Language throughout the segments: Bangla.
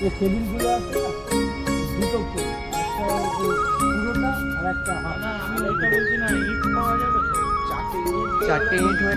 যে টেবিলগুলো আছে না, দুটো করে, একটা পুরোটা আর একটা হাফ। না আমি ওইটা বলছি না, ইট পাওয়া যাবে তো? চারটে ইট হয়ে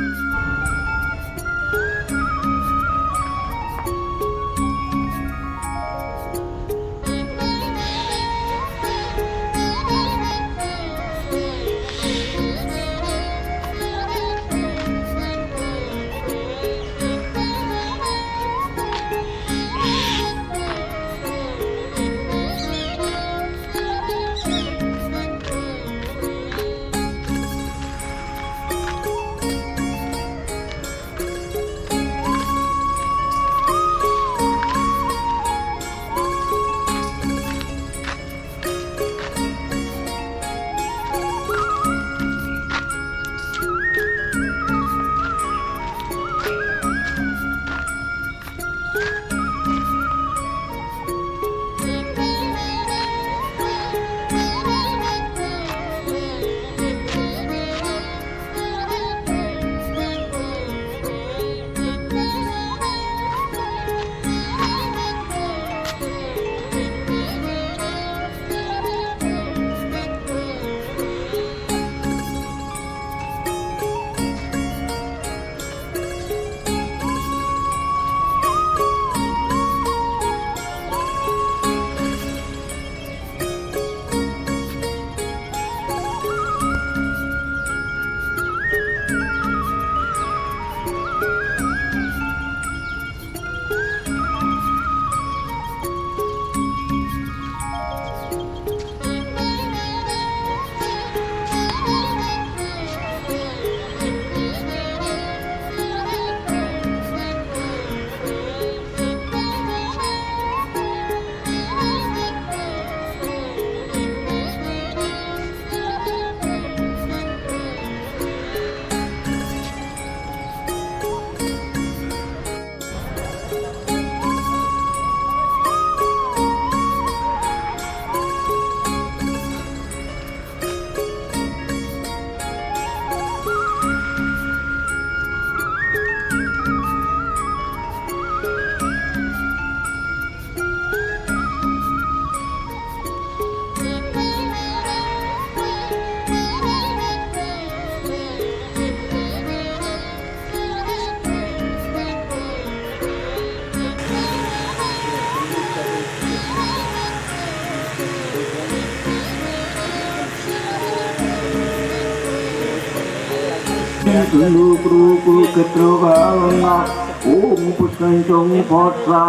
ওম পুষ্কঞ্চং ফট্রা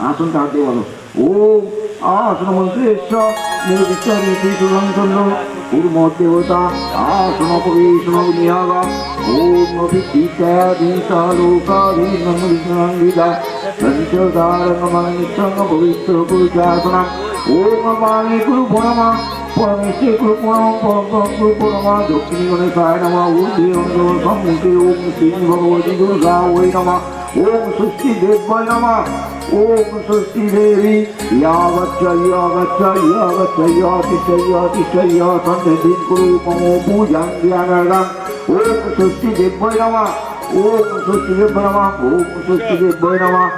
আসন তাতে বলো ওম আসন মন্ত্রেশ্বর নির্বিচারী সুরঞ্চন্দ্র কুর্ম দেবতা আসন পরিবেশন বিনিয়োগ ওম অভিজ্ঞাধীশালোকাধীনবিদা পঞ্চদারঙ্গমানিচ্ছং পবিত্র পুরুষাসনা ওম পানি গুরু পরমা পরমেশ্বর গুরু পরম পরম গুরু পরমা দক্ষিণী গণেশায় নমঃ ঊর্ধ্বে অঙ্গম সম্মুখে ওম শ্রী ভগবতী দুর্গা ওই নমঃ ওম ষষ্ঠী দেবায় নমঃ ওম ষষ্ঠী দেবী ইয়াগচ্ছাতিষ্ঠয় সন্ধ্যে কুরু মমো পূজাং জ্ঞানার্ঘাং ওম ষষ্ঠী দেবায় নমঃ ওম ষষ্ঠী দেবায় নমঃ ওম ষষ্ঠী দেবায় নমঃ।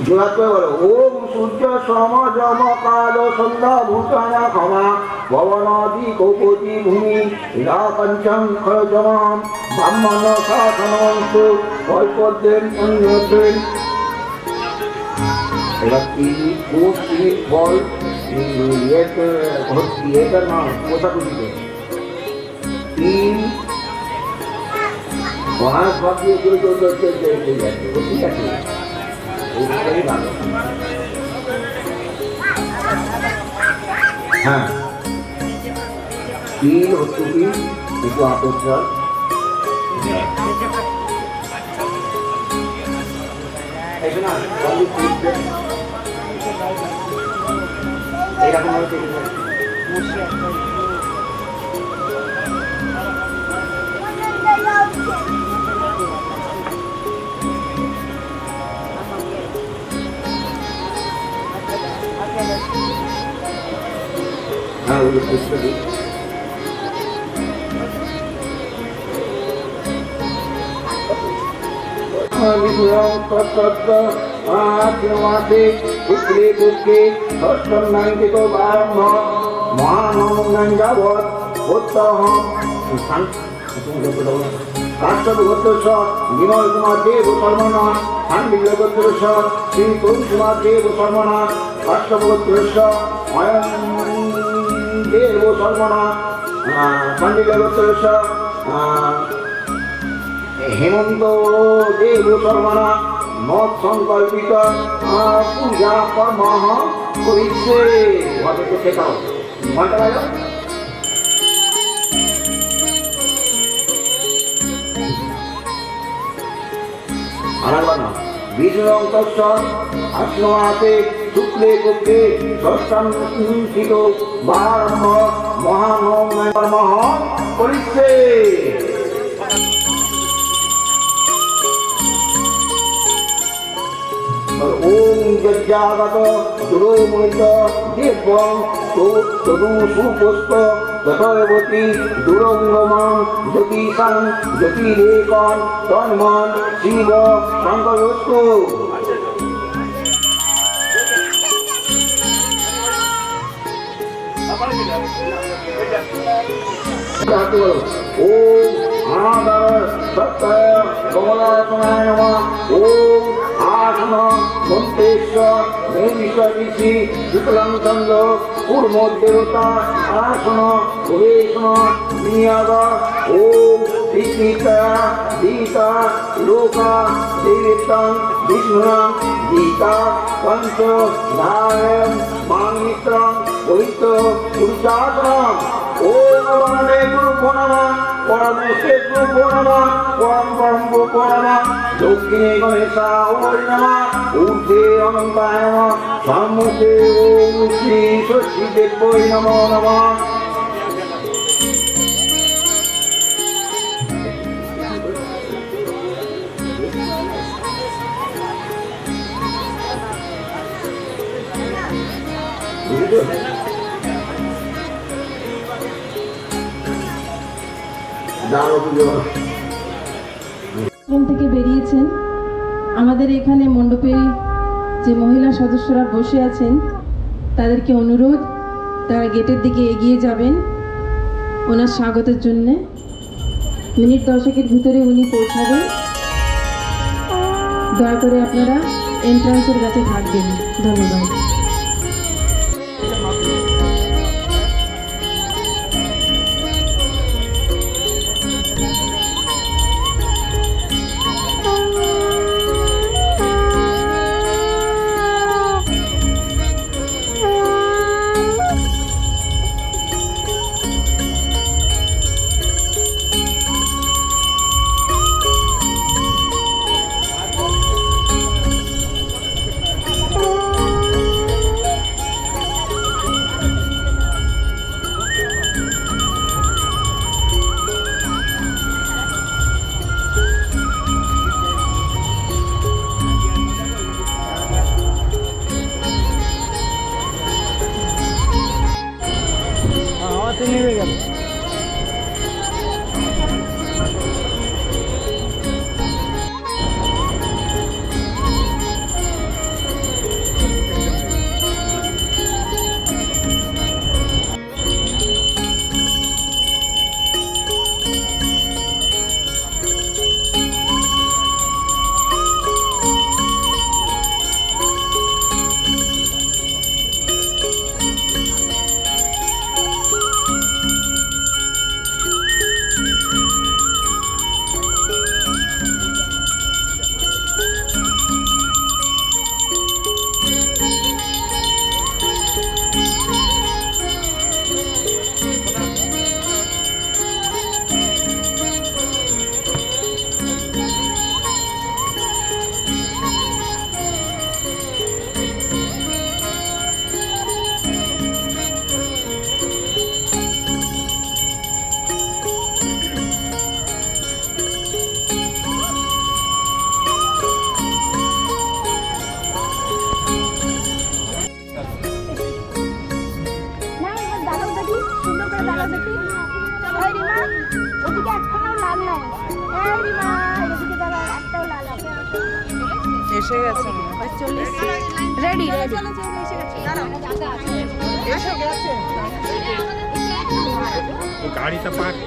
জোড়া করে বলো ওম সূর্য সম যম কাল সন্ধ্যা ভূষণা ক্ষমা ভবনাদি কৌপতি ভূমি ইলাকাঞ্চম খরজমাম ব্রাহ্মণ শাসনংশ কল্পদ্রেন অন্যদ্রেন। এবার 3 মিনিট বল ইয়েটার নাম কোথাকুটিতে 3 ঘোড়ার সব দিয়ে চলতে যাচ্ছে ঠিক আছে। হ্যাঁ 3 হচ্ছে কি একটু আকর্ষণ এইরকম হচ্ছে হ্যাঁ ওই বুঝতে দিই মাসে পুত্রে পুত্রে ষষ্ঠম নাঙ্কিত বারম্ভ মহানম যাবৎ ভোত্তহম কাশ্যপ গোত্রস্য বিমল কুমার দেব শর্মণ খান্ডিল্য গোত্রস্য শ্রী তরুণ কুমার দেব শর্মণ কাশ্যপ গোত্রস্য অয়ন দেব শর্মণ খান্ডিল্য গোত্রস্য হেমন্ত দেব শর্মণ মত সংকল্পিত পূজা কর্ম করিছে ঘটকে শেখাও ঘন্টা বাজো আনাগনা বিষ্ণুরং তস্য আশ্রমাতে শুক্লে পক্ষে ষষ্ঠাঙ্কিত বারম্ভ মহানম কর্মঃ করিছে। ওম যজ্ঞাগত দুরোমৃত দেবং তদু সুপুষ্প যথবতী দুরঙ্গমান জ্যোতিষাং জ্যোতিরেকং তন্মন শিব শঙ্করস্তু। ওম আনাদর সত্তয় কমলাসনায় নমঃ। ওম আসন মন্তেশ্বর মেঘিষি শুক্লাং চন্দ্র কূর্মদেবতা আসন প্রবেশন বিনিয়োগ। ওম বিস্মিতা গীতা লোকা দেবতাং বিষ্ণুরাং গীতা পঞ্চ ধারণ মাংমিত্রং পবিত্র পুরুষাসনম। ওম বন্দে গুরু নমঃ পরম গুরু নমঃ পরম ব্রহ্ম নমঃ দক্ষিণে গণেশায় নমঃ ঊর্ধ্বে অনন্তায় নমঃ সম্মুখে ওম শ্রী ষষ্ঠী দেব্যৈ নমো নমঃ। আশ্রম থেকে বেরিয়েছেন, আমাদের এখানে মণ্ডপে যে মহিলা সদস্যরা বসে আছেন তাদেরকে অনুরোধ তারা গেটের দিকে এগিয়ে যাবেন ওনার স্বাগতের জন্যে। মিনিট 10-এর ভিতরে উনি পৌঁছাবেন। দয়া করে আপনারা এন্ট্রান্সের কাছে থাকবেন। ধন্যবাদ। নেমে গেল। দেখি এই রিমা ওদিকে একটাও লাল নাই এই রিমা এদিকে দাঁড়া একটাও লাল আছে এসে গেছে চলে রেডি রেডি এসে গেছে গাড়িটা পার্ক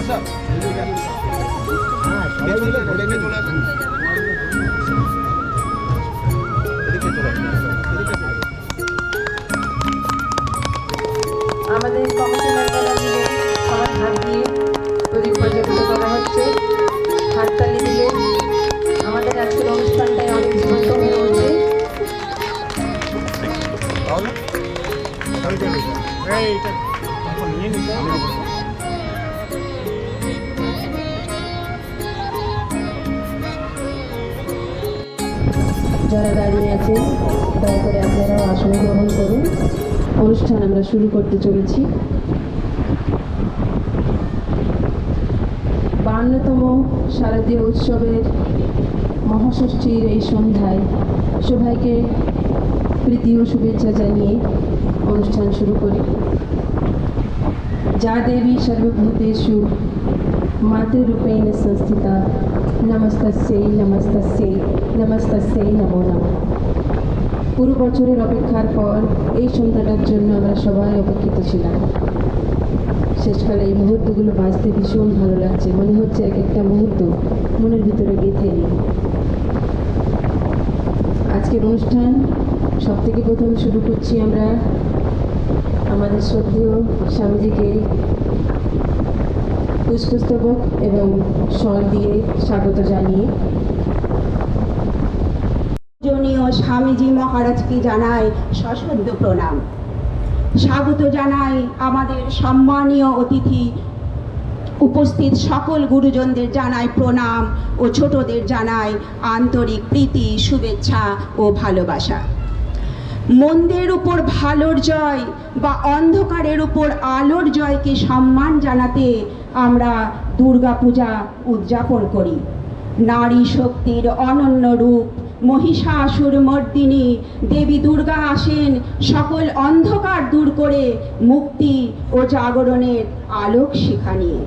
আমাদের কমিটি মেম্বাররা মিলে সবার হাত দিয়ে প্রদীপ প্রজ্বলিত করা হচ্ছে। হাততালি দিলে আমাদের আজকের অনুষ্ঠানটাই অনেক জীবন্ত হয়ে উঠবে। এইটা এখন নিয়ে নিতে হবে। যারা দাঁড়িয়ে আছেন দয়া করে আপনারাও আসন গ্রহণ করুন। অনুষ্ঠান আমরা শুরু করতে চলেছি। 52তম শারদীয় উৎসবের মহাষষ্ঠীর এই সন্ধ্যায় সবাইকে প্রীতি ও শুভেচ্ছা জানিয়ে অনুষ্ঠান শুরু করি। যা দেবী সর্বভূতেষু মাতৃরূপেণ সংস্থিতা নমস্তস্যৈ নমস্তস্যৈ নমস্তস্যৈ নমো নমঃ। পুরো বছরের অপেক্ষার পর এই সন্ধ্যাটার জন্য আমরা সবাই অপেক্ষিত ছিলাম। শেষকালে এই মুহূর্তগুলো বাঁচতে ভীষণ ভালো লাগছে, মনে হচ্ছে এক একটা মুহূর্ত মনের ভিতরে গেঁথে নিই। আজকের অনুষ্ঠান সব থেকে প্রথম শুরু করছি আমরা আমাদের শ্রদ্ধেয় স্বামীজিকে পুষ্পস্তবক এবং শল দিয়ে স্বাগত জানিয়ে। পূজনীয় স্বামীজি মহারাজকে জানাই সশ্রদ্ধ প্রণাম। স্বাগত জানাই আমাদের সম্মানীয় অতিথি উপস্থিত সকল গুরুজনদের জানাই প্রণাম ও ছোটদের জানাই আন্তরিক প্রীতি, শুভেচ্ছা ও ভালোবাসা। মন্দের উপর ভালোর জয় বা অন্ধকারের উপর আলোর জয়কে সম্মান জানাতে আমরা দুর্গাপূজা উদযাপন করি। নারী শক্তির অনন্য রূপ মহিষাসুর মর্দিনী দেবী দুর্গা আসেন সকল অন্ধকার দূর করে মুক্তি ও জাগরণের আলোক শিখা নিয়ে।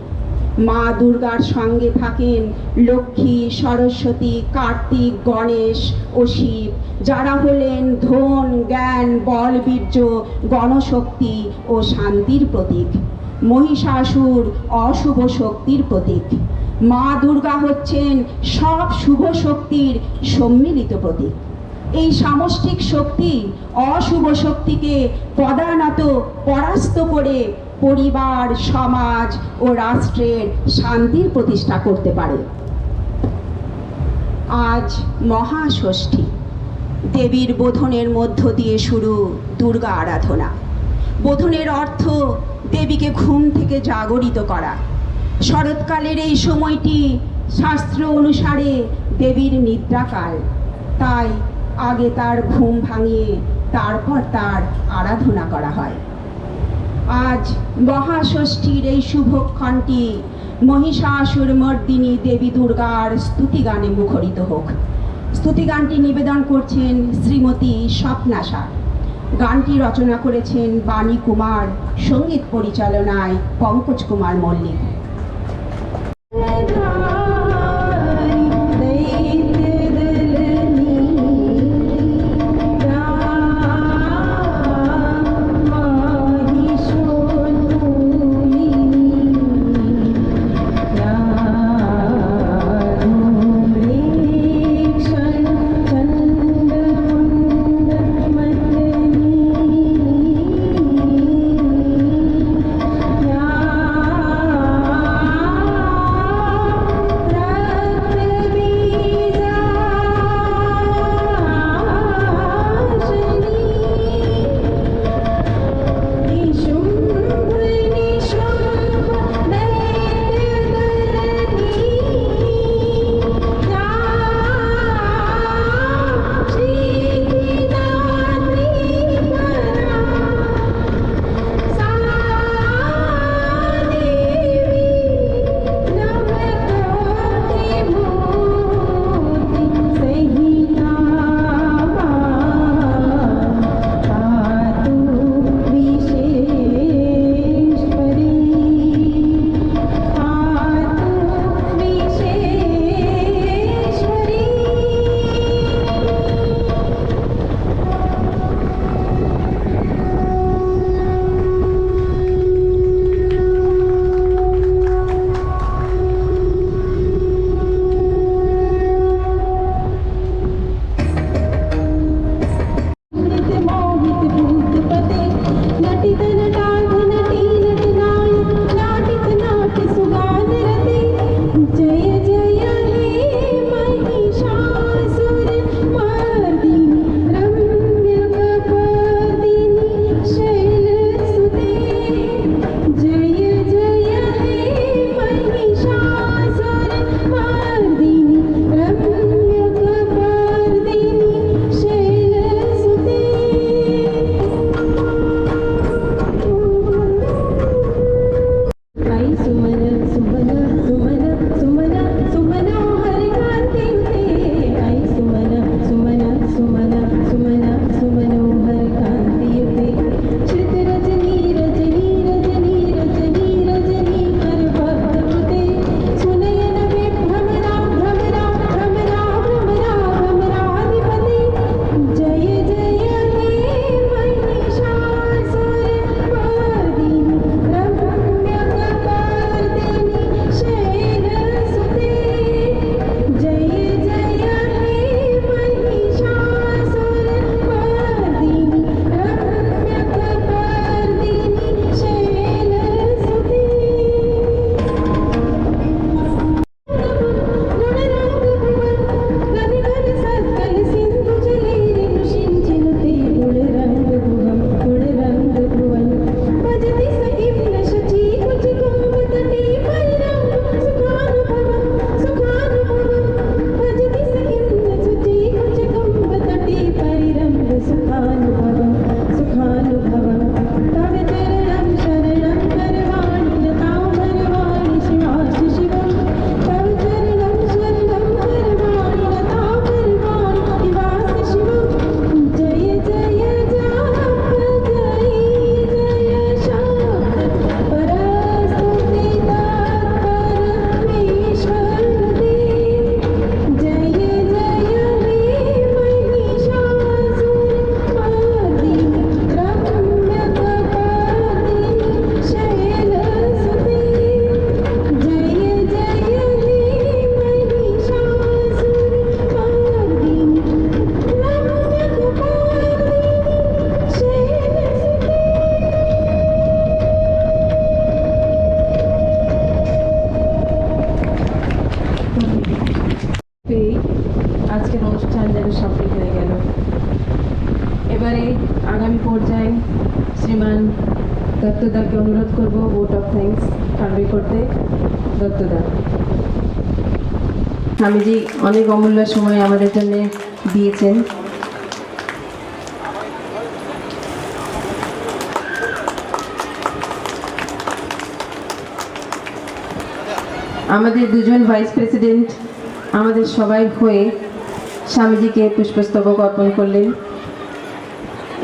মা দুর্গার সঙ্গে থাকেন লক্ষ্মী, সরস্বতী, কার্তিক, গণেশ ও শিব, যারা হলেন ধন, জ্ঞান, বল, বীর্য, গণশক্তি ও শান্তির প্রতীক। মহিষাসুর অশুভ শক্তির প্রতীক। মা দুর্গা হচ্ছেন সব শুভ শক্তির সম্মিলিত প্রতীক। এই সামষ্টিক শক্তি অশুভ শক্তিকে প্রধানত পরাস্ত করে পরিবার, সমাজ ও রাষ্ট্রের শান্তির প্রতিষ্ঠা করতে পারে। আজ মহাষষ্ঠী, দেবীর বোধনের মধ্য দিয়ে শুরু দুর্গা আরাধনা। বোধনের অর্থ দেবীকে ঘুম থেকে জাগরিত করা। শরৎকালের এই সময়টি শাস্ত্র অনুসারে দেবীর নিদ্রাকাল, তাই আগে তার ঘুম ভাঙিয়ে তারপর তার আরাধনা করা হয়। আজ মহাষষ্ঠীর এই শুভক্ষণটি মহিষাসুর মর্দিনী দেবী দুর্গার স্তুতিগানে মুখরিত হোক। স্তুতিগানটি নিবেদন করছেন শ্রীমতী স্বপ্নাশা। গানটি রচনা করেছেন বাণী কুমার, সঙ্গীত পরিচালনায় পঙ্কজ কুমার মল্লিক। যেন সফল হয়ে গেল। এবারে আগামী পর্যায়ে শ্রীমান দত্তদাকে অনুরোধ করব ভোট অফ থ্যাঙ্কস কনভে করতে। দত্তদা, স্বামীজি অনেক অমূল্য সময় আমাদের জন্য দিয়েছেন। আমাদের দুজন ভাইস প্রেসিডেন্ট আমাদের সবাই হয়ে স্বামীজিকে পুষ্পস্তবক অর্পণ করলেন।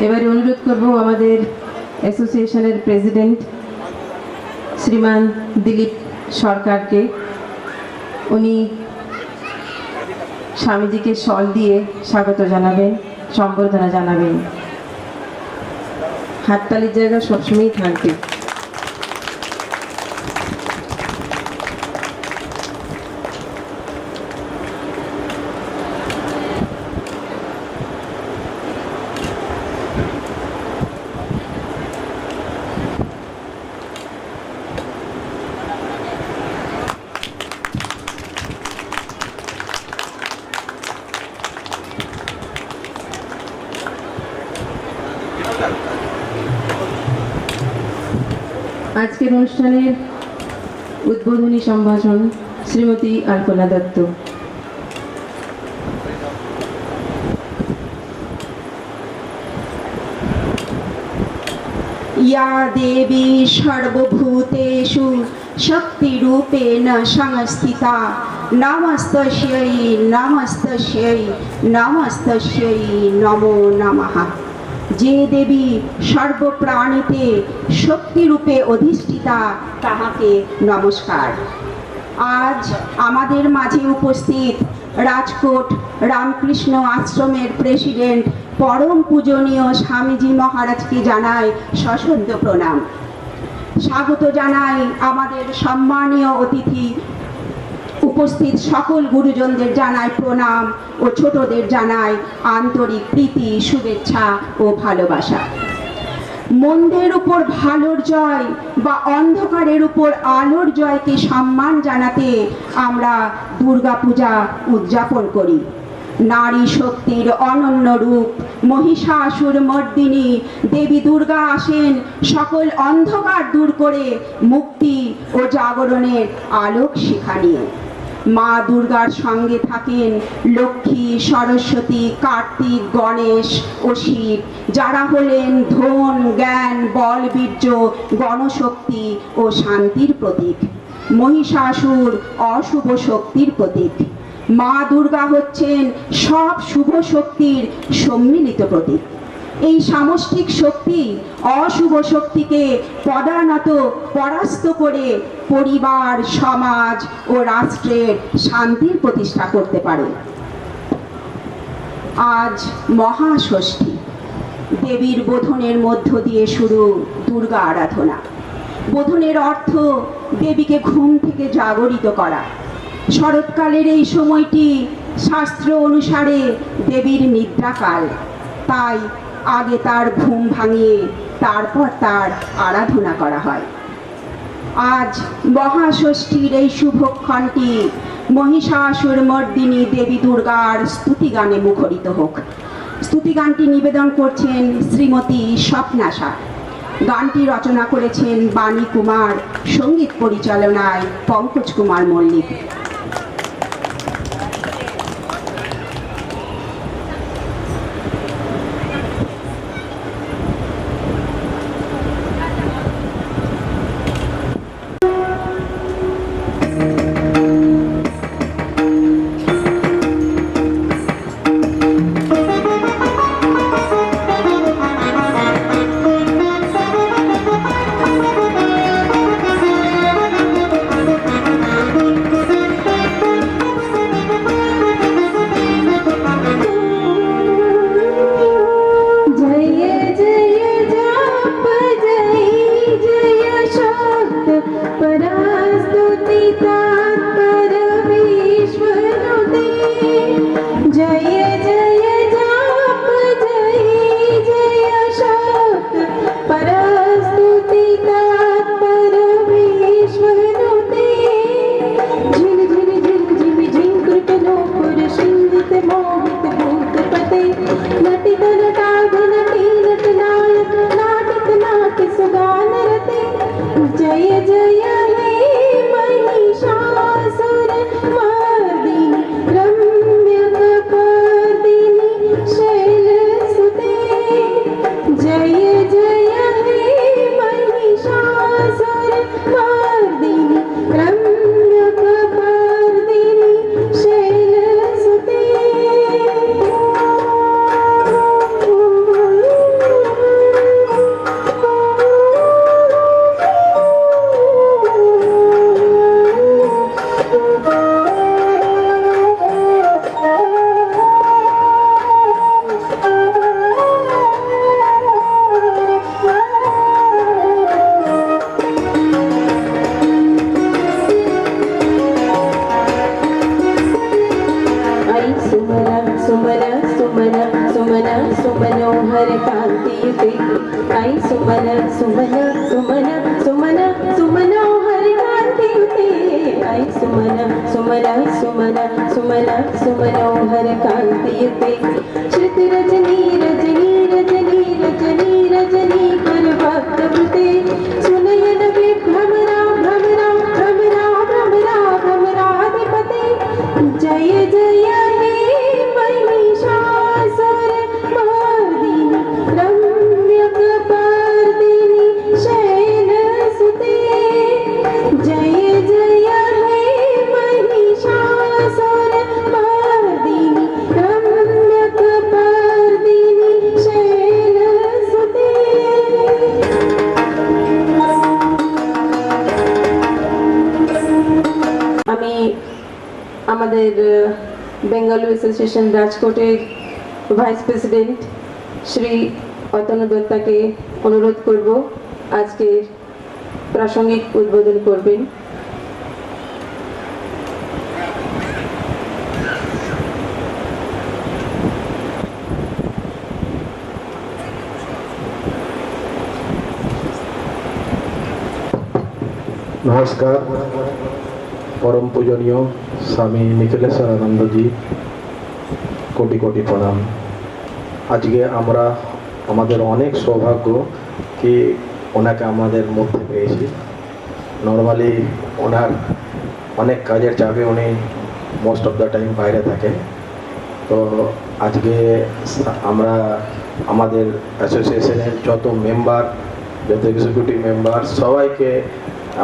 এবারে অনুরোধ করব আমাদের অ্যাসোসিয়েশনের প্রেসিডেন্ট শ্রীমান দিলীপ সরকারকে, উনি স্বামীজিকে শল দিয়ে স্বাগত জানাবেন, সম্বর্ধনা জানাবেন। হাততালির জায়গা সবসময়ই থাকবে। আজকের অনুষ্ঠানের উদ্বোধনী সম্ভাষণ শ্রীমতী আলপনা দত্ত। या देवी सर्वभूतेषु शक्तिरूपेण संस्थिता नमस्तस्यै नमस्तस्यै नमस्तस्यै नमो नमः। যে দেবী সর্বপ্রাণীতে শক্তিরূপে অধিষ্ঠিতা তাহাকে নমস্কার। আজ আমাদের মাঝে উপস্থিত রাজকোট রামকৃষ্ণ আশ্রমের প্রেসিডেন্ট পরম পূজনীয় স্বামীজি মহারাজকে জানাই সশ্রদ্ধ প্রণাম। স্বাগত জানাই আমাদের সম্মানীয় অতিথি, উপস্থিত সকল গুরুজনদের জানাই প্রণাম ও ছোটদের জানাই আন্তরিক প্রীতি, শুভেচ্ছা ও ভালোবাসা। মন্দের উপর ভালোর জয় বা অন্ধকারের উপর আলোর জয়কে সম্মান জানাতে আমরা দুর্গাপূজা উদযাপন করি। নারী শক্তির অনন্য রূপ মহিষাসুর মর্দিনী দেবী দুর্গা আসেন সকল অন্ধকার দূর করে মুক্তি ও জাগরণের আলোক শিখা নিয়ে। মা দুর্গার সঙ্গে থাকেন লক্ষ্মী, সরস্বতী, কার্তিক, গণেশ ও শিব, যারা হলেন ধন, জ্ঞান, বল, বীর্য, গণশক্তি ও শান্তির প্রতীক। মহিষাসুর অশুভ শক্তির প্রতীক। মা দুর্গা হচ্ছেন সব শুভ শক্তির সম্মিলিত প্রতীক। এই সামষ্টিক শক্তি অশুভ শক্তিকে পরাস্ত করে পরিবার, সমাজ ও রাষ্ট্রের শান্তির প্রতিষ্ঠা করতে পারে। আজ মহাষষ্ঠী, দেবীর বোধনের মধ্য দিয়ে শুরু দুর্গা আরাধনা। বোধনের অর্থ দেবীকে ঘুম থেকে জাগরিত করা। শরৎকালের এই সময়টি শাস্ত্র অনুসারে দেবীর নিদ্রাকাল, তাই আগে তার ঘুম ভাঙিয়ে তারপর তার আরাধনা করা হয়। আজ মহাষষ্ঠীর এই শুভক্ষণটি মহিষাসুর মর্দিনী দেবী দুর্গার স্তুতিগানে মুখরিত হোক। স্তুতিগানটি নিবেদন করছেন শ্রীমতী স্বপ্নাশা। গানটি রচনা করেছেন বাণী কুমার, সঙ্গীত পরিচালনায় পঙ্কজ কুমার মল্লিক। मोहित भूत नटनटाभिनटी नटनायक नाटक नाट सुगान रते जय जय हे महिषासुर मर्दिनी रम्यकपर्दिनी शैलसुते जय जय हे महिषासुर मर्दिनी रम्यकपर्दिनी शैलसुते आई सुमना सुमना सुमना सुमना सुमनोहर कांतियुते आई सुमना सुमना सुमना सुमना सुमनोहर कांतियुते आई सुमना सुमना सुमना सुमना सुमनोहर कांतियुते श्रुत रजनी रजनी रजनी रजनी रजनी कर भक्तवृते सुनयन विभ्रमरा भ्रमरा भ्रमरा भ्रमरा भ्रमराधिपते जय जय हे महिषासुर मर्दिनी रम्यकपर्दिनी शैलसुते जय जय हे महिषासुर मर्दिनी रम्यकपर्दिनी शैलसुते আমি আমাদের বেঙ্গল অ্যাসোসিয়েশন রাজকোটের ভাইস প্রেসিডেন্ট শ্রী অতনু দত্তাকে অনুরোধ করব আজকে প্রাসঙ্গিক উদ্বোধন করবেন। নমস্কার, পরম পূজনীয় স্বামী নিখিলেশ্বরানন্দজি, কোটি কোটি প্রণাম। আজকে আমরা আমাদের অনেক সৌভাগ্য কি ওনাকে আমাদের মধ্যে পেয়েছি। নর্মালি ওনার অনেক কাজের চাপে উনি মোস্ট অফ দ্য টাইম বাইরে থাকেন। তো আজকে আমরা আমাদের অ্যাসোসিয়েশনের যত মেম্বার, যত এক্সিকিউটিভ মেম্বার সবাইকে,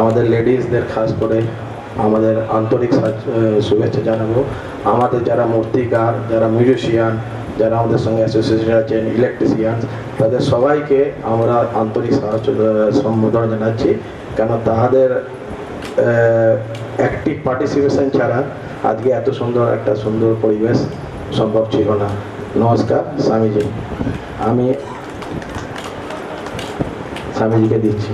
আমাদের লেডিসদের খাস করে আমাদের আন্তরিক শুভেচ্ছা জানাবো। আমাদের যারা মূর্তিকার, যারা মিউজিশিয়ান, যারা আমাদের সঙ্গে অ্যাসোসিয়েশন আছেন, ইলেকট্রিশিয়ান, তাদের সবাইকে আমরা আন্তরিক সম্বোধনা জানাচ্ছি। কেন তাদের অ্যাক্টিভ পার্টিসিপেশন ছাড়া আজকে এত সুন্দর একটা সুন্দর পরিবেশ সম্ভব ছিল না। নমস্কার স্বামীজি, আমি স্বামীজিকে দিচ্ছি।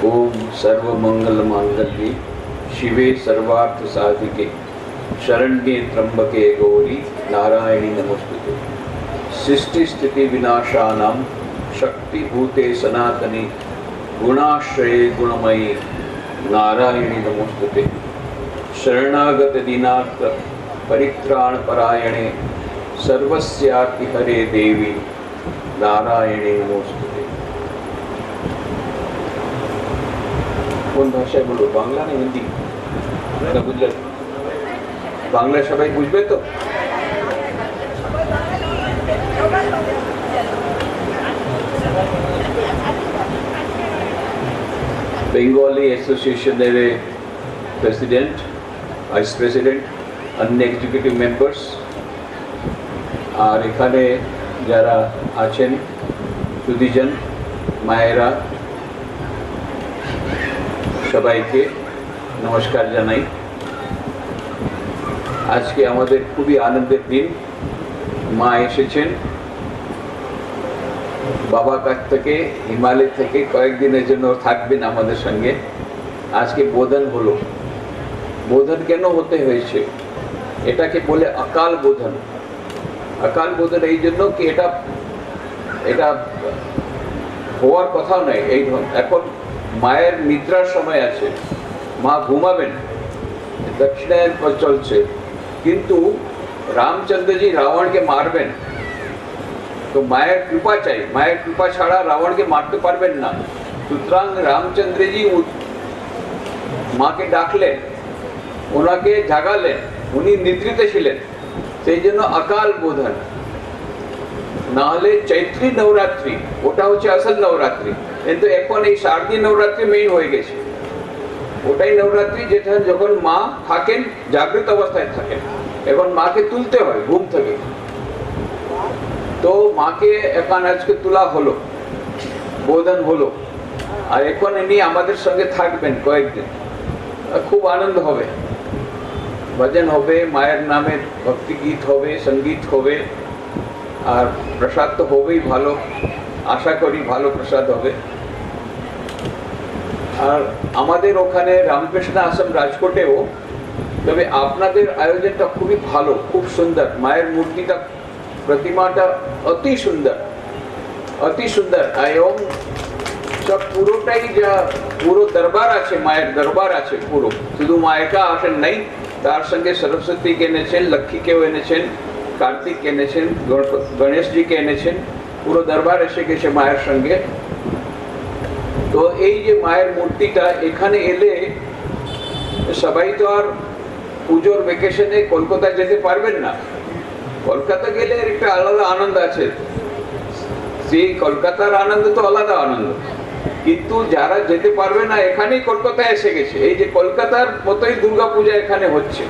ओम सर्वमंगल मांगल्ये शिवे सर्वार्थ साधिके शरण्ये त्र्यंबके गौरी नारायणी नमोस्तुते। सृष्टि स्थिति विनाशानां शक्तिभूते सनातनी गुणाश्रये गुणमयी नारायणी नमोस्तुते। शरणागत दीनार्थ परित्राण परायणे सर्वस्यार्ति हरे देवी नारायणी नमोस्तुते। কোন ভাষায় বলবো, বাংলা না হিন্দি না গুজরাটি? বাংলা সবাই বুঝবে তো? বেঙ্গলি অ্যাসোসিয়েশনের প্রেসিডেন্ট, ভাইস প্রেসিডেন্ট, অন্য এক্সিকিউটিভ মেম্বার্স, আর এখানে যারা আছেন সুদীজন, মায়েরা, সবাইকে নমস্কার জানাই। আজকে আমাদের খুবই আনন্দের দিন। মা এসেছেন বাবার কাছ থেকে, হিমালয় থেকে কয়েকদিনের জন্য থাকবেন আমাদের সঙ্গে। আজকে বোধন হলো। বোধন কেন হতে হয়েছে? এটাকে বলে অকাল বোধন। অকাল বোধন এই জন্য কি এটা হওয়ার কথা নয়। এই এখন মায়ের নিদ্রার সময় আছে, মা ঘুমাবেন, দক্ষিণায়ন চলছে, কিন্তু রামচন্দ্রজি রাবণকে মারবেন, তো মায়ের কৃপা চাই। মায়ের কৃপা ছাড়া রাবণকে মারতে পারবেন না। সুতরাং রামচন্দ্রজি মাকে ডাকলেন, ওনাকে জাগালেন, উনি নিদ্রিত ছিলেন, সেই জন্য অকাল বোধন। না হলে চৈত্রী নবরাত্রি, ওটা হচ্ছে আসল নবরাত্রি, কিন্তু এখন এই শারদীয় নবরাত্রি মেইন হয়ে গেছে। ওটাই নবরাত্রি যেটা যখন মা থাকেন, জাগ্রত অবস্থায় থাকেন। এখন মাকে তুলতে হয় ঘুম থেকে, তো মাকে এখন আজকে তোলা হলো, বোধন হলো, আর এখন ইনি আমাদের সঙ্গে থাকবেন কয়েকদিন। খুব আনন্দ হবে, ভজন হবে, মায়ের নামে ভক্তি গীত হবে, সঙ্গীত হবে, আর প্রসাদ তো হবেই ভালো, আশা করি ভালো প্রসাদ হবে। আর আমাদের ওখানে রামকৃষ্ণ আশ্রম রাজকোটেও, তবে আপনাদের আয়োজনটা খুবই ভালো, খুব সুন্দর। মায়ের মূর্তিটা, প্রতিমাটা অতি সুন্দর, অতি সুন্দর। এবং সব পুরোটাই যা পুরো দরবার আছে, মায়ের দরবার আছে পুরো, শুধু মায়েকা আসেন নাই, তার সঙ্গে সরস্বতীকে এনেছেন, লক্ষ্মীকেও এনেছেন, কার্তিক এনেছেন, গণেশজিকে এনেছেন, পুরো দরবার এসে গেছে মায়ের সঙ্গে। তো এই যে মায়ের মূর্তিটা এখানে এলে, সবাই তো আর পুজোর ভ্যাকেশনে কলকাতা যেতে পারবেন না। কলকাতা গেলে একটা আলাদা আনন্দ আছে, সেই কলকাতার আনন্দ তো আলাদা আনন্দ, কিন্তু যারা যেতে পারবে না, এখানেই কলকাতায় এসে গেছে। এই যে কলকাতার মতোই দুর্গাপূজা এখানে হচ্ছে,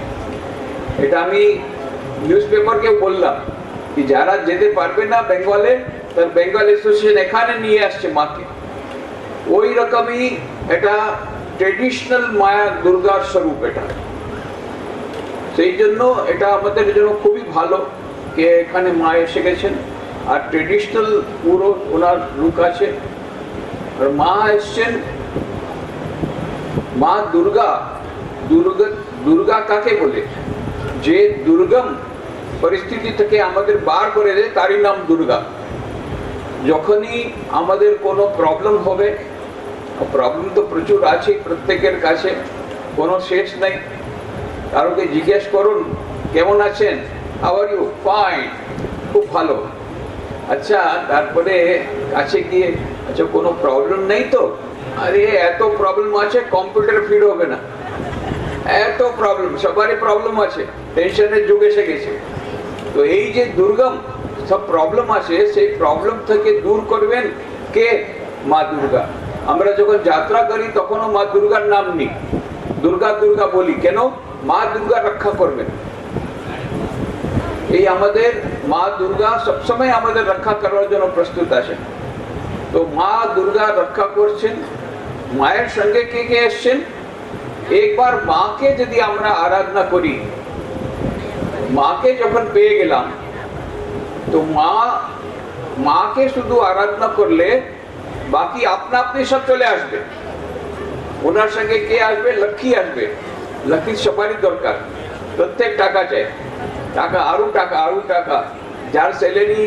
এটা আমি নিউজ পেপারকে বললাম কি যারা যেতে পারবে না বেঙ্গলে, তার বেঙ্গল অ্যাসোসিয়েশন এখানে নিয়ে আসছে মাকে। ওই রকমই এটা ট্রেডিশনাল মায়া দুর্গার স্বরূপ এটা, সেই জন্য এটা আমাদের জন্য খুবই ভালো যে এখানে মা এসে গেছেন, আর ট্রেডিশনাল পুরো ওনার রূপ আছে। আর মা এসছেন, মা দুর্গা। দুর্গা কাকে বলে? যে দুর্গম পরিস্থিতি থেকে আমাদের বার করে দেয়, তারই নাম দুর্গা। যখনই আমাদের কোনো প্রবলেম হবে, প্রবলেম তো প্রচুর আছে প্রত্যেকের কাছে, কোনো শেষ নেই। কারোকে জিজ্ঞেস করুন কেমন আছেন, হাউ আর ইউ, ফাইন, খুব ভালো। আচ্ছা, তারপরে কাছে গিয়ে আচ্ছা কোনো প্রবলেম নেই তো? আরে এত প্রবলেম আছে, কম্পিউটার ফিড হবে না, এত প্রবলেম, সবারই প্রবলেম আছে, টেনশনের যুগ এসে গেছে। তো এই যে দুর্গম সব প্রবলেম আছে, সেই প্রবলেম থেকে দূর করবেন কে? মা দুর্গা। আমরা যখন যাত্রা করি তখনও মা দুর্গার নাম নিই, দুর্গা দুর্গা বলি, কেন? মা দুর্গা রক্ষা করবেন। এই আমাদের মা দুর্গা সবসময় আমাদের রক্ষা করার জন্য প্রস্তুত আছেন। তো মা দুর্গা রক্ষা করছেন। মায়ের সঙ্গে কে কে এসছেন? একবার মাকে যদি আমরা আরাধনা করি, মাকে যখন পেয়ে গেলাম, তো মাকে শুধু আরাধনা করলে বাকি আপনা আপনি সব চলে আসবে। ওনার সঙ্গে কে আসবে? লক্ষ্মী আসবে। লক্ষ্মীর সবারই দরকার, প্রত্যেক টাকা চাই, টাকা, আরো টাকা, আরো টাকা। যার স্যালারি,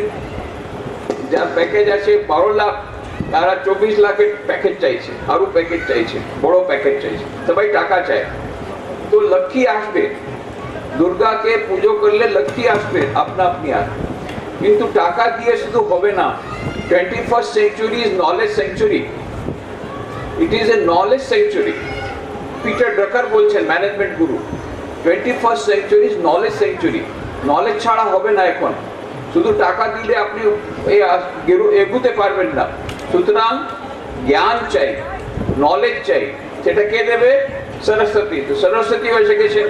যার প্যাকেজ আছে 12 লাখ, তারা 24 লাখের প্যাকেজ চাইছে, আরো প্যাকেজ চাইছে, বড় প্যাকেজ চাইছে, সবাই টাকা চায়। তো লক্ষ্মী আসবে, দুর্গাকে পুজো করলে লক্ষ্মী আসবে, আপনা আপনি আসবে। কিন্তু টাকা দিয়ে শুধু হবে না। 21st century is knowledge century. It is a knowledge century. Peter Drucker বলছেন, management Guru, 21st century is knowledge century. Knowledge ছাড়া হবে না। এখন শুধু টাকা দিলে আপনি এগুতে পারবেন না। সুতরাং জ্ঞান চাই, নলেজ চাই। সেটা কে দেবে? সরস্বতী। তো সরস্বতী এসে গেছেন।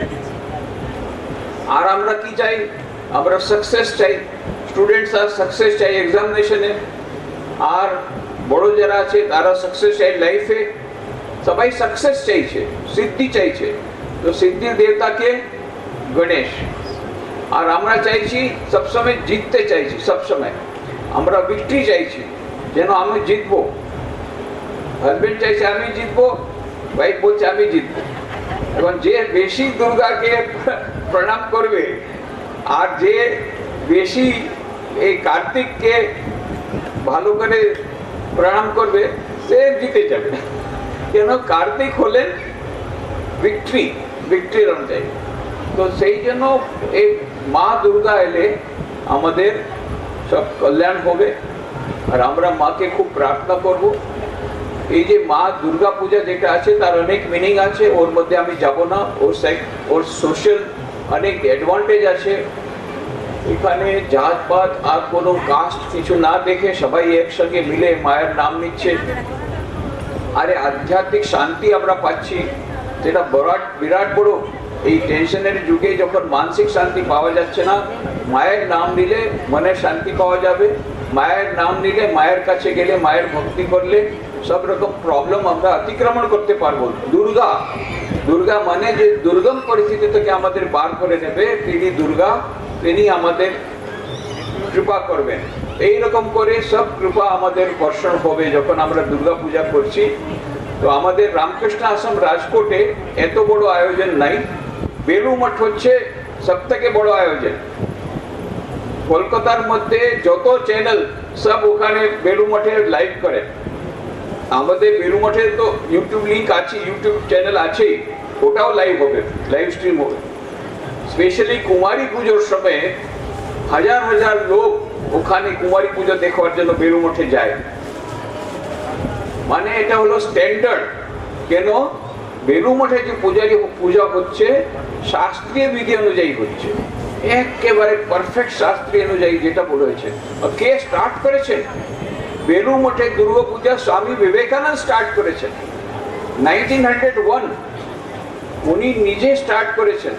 আর আমরা কি চাই? আমরা সাকসেস চাই, স্টুডেন্টস আর সাকসেস চাই এক্সামিনেশনে, আর বড় যারা আছে তারা সাকসেস চাই লাইফে, সবাই সাকসেস চাইছে, সিদ্ধি চাইছে। তো সিদ্ধির দেবতাকে গণেশ। আর আমরা চাইছি সবসময় জিততে চাইছি, সবসময় আমরা ভিক্টরি চাইছি, যেন আমি জিতবো। হাজবেন্ড চাইছে আমি জিতবো, ওয়াইফ বলছে আমি জিতবো। এবং যে বেশি দুর্গাকে প্রণাম করবে আর যে বেশি এই কার্তিককে ভালো করে প্রণাম করবে সে জিতে যাবে, কেন কার্তিক হলেন ভিক্টরির অনুযায়ী। তো সেই জন্য এই মা দুর্গা এলে আমাদের সব কল্যাণ হবে। আর আমরা মাকে খুব প্রার্থনা করব। এই যে মা দুর্গা পূজা যেটা আছে তার অনেক মিনিং আছে, ওর মধ্যে আমি যাব না। ওর সোশ্যাল অনেক অ্যাডভান্টেজ আছে। এখানে জাতপাত আর কোনো কাস্ট কিছু না দেখে সবাই একসঙ্গে মিলে মায়ের নাম নিচ্ছে। আরে আধ্যাত্মিক শান্তি আমরা পাচ্ছি, যেটা বিরাট বড়। এই টেনশনের যুগে যখন মানসিক শান্তি পাওয়া যাচ্ছে না, মায়ের নাম নিলে মনের শান্তি পাওয়া যাবে। মায়ের নাম নিলে, মায়ের কাছে গেলে, মায়ের ভক্তি করলে সব রকম প্রবলেম আমরা অতিক্রমণ করতে পারবো। দুর্গা মানে যে দুর্গম পরিস্থিতি থেকে আমাদের বার করে নেবে, তিনি দুর্গা, তিনি আমাদের কৃপা করবেন। এইরকম করে সব কৃপা আমাদের বর্ষণ হবে যখন আমরা দুর্গা পূজা করছি। তো আমাদের রামকৃষ্ণ আশ্রম রাজকোটে এত বড় আয়োজন নাই, বেলু মঠ হচ্ছে সব থেকে বড় আয়োজন। কলকাতার মধ্যে যত চ্যানেল সব ওখানে বেলু মঠে লাইভ করে। আমাদের বেলু মঠে তো ইউটিউব লিঙ্ক আছে, ইউটিউব চ্যানেল আছেই, ওটাও লাইভ হবে, লাইভ স্ট্রিম হবে। স্পেশালি কুমারী পুজোর সময় হাজার হাজার লোক ওখানে কুমারী পুজো দেখার জন্য বেলু মঠে যায়। মানে এটা হলো স্ট্যান্ডার্ড। কেন? বেলু মঠে যে পূজা হচ্ছে শাস্ত্রীয় বিধি অনুযায়ী হচ্ছে, একেবারে পারফেক্ট শাস্ত্রীয় অনুযায়ী যেটা বলেছে। কে স্টার্ট করেছেন? বেলু মঠে দুর্গা পূজা স্বামী বিবেকানন্দ স্টার্ট করেছেন 1901। উনি নিজে স্টার্ট করেছেন।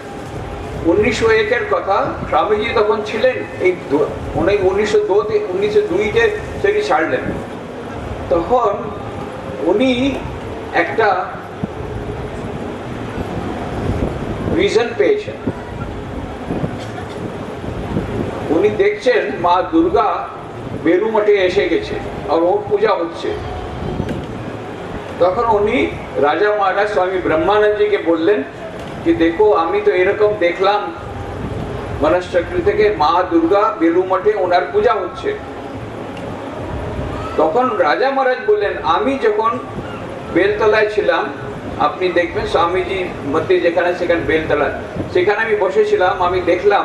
1901-এর কথা, স্বামীজি তখন ছিলেন এই 1902-তে সেটি ছাড়লেন। তখন উনি একটা ভিশন পেয়েছেন। উনি দেখছেন মা দুর্গা বেলু মঠে এসে গেছে আর ওর পূজা হচ্ছে। তখন উনি রাজা মহারাজ স্বামী ব্রহ্মানন্দজিকে বললেন যে দেখো, আমি তো এরকম দেখলাম মনশ্চক্র থেকে মা দুর্গা বেলু মঠে ওনার পূজা হচ্ছে। তখন রাজা মহারাজ বললেন, আমি যখন বেলতলায় ছিলাম, আপনি দেখবেন স্বামীজি মধ্যে যেখানে সেখানে বেলতলা, সেখানে আমি বসেছিলাম, আমি দেখলাম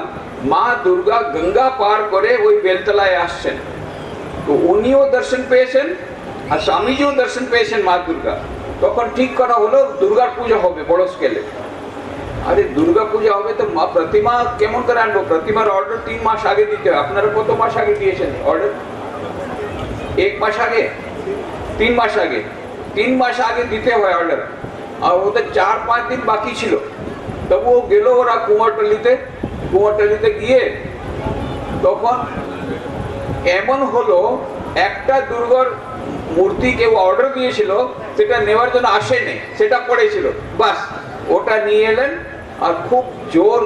মা দুর্গা গঙ্গা পার করে ওই বেলতলায় আসছেন। তো উনিও দর্শন পেয়েছেন আর স্বামীজিও দর্শন পেয়েছেন মা দুর্গা। তখন ঠিক করা হলো দুর্গার পূজা হবে বড় স্কেলে। আরে দুর্গা পূজা হবে তো মা প্রতিমা কেমন করে আনবো? প্রতিমার অর্ডার 3 মাস আগে দিতে হয়। আপনারা কত মাস আগে দিয়েছেন অর্ডার? 1 মাস আগে, 3 মাস আগে? 3 মাস আগে দিতে হয় অর্ডার। আর ওদের 4-5 দিন বাকি ছিল। তবু গেল ওরা কুমারটলিতে গিয়ে তখন এমন হলো, একটা দুর্গার মূর্তি কেউ অর্ডার দিয়েছিল, সেটা নেওয়ার জন্য আসেনি, সেটা পড়েছিল, বাস ওটা নিয়ে এলেন। আর খুব জোর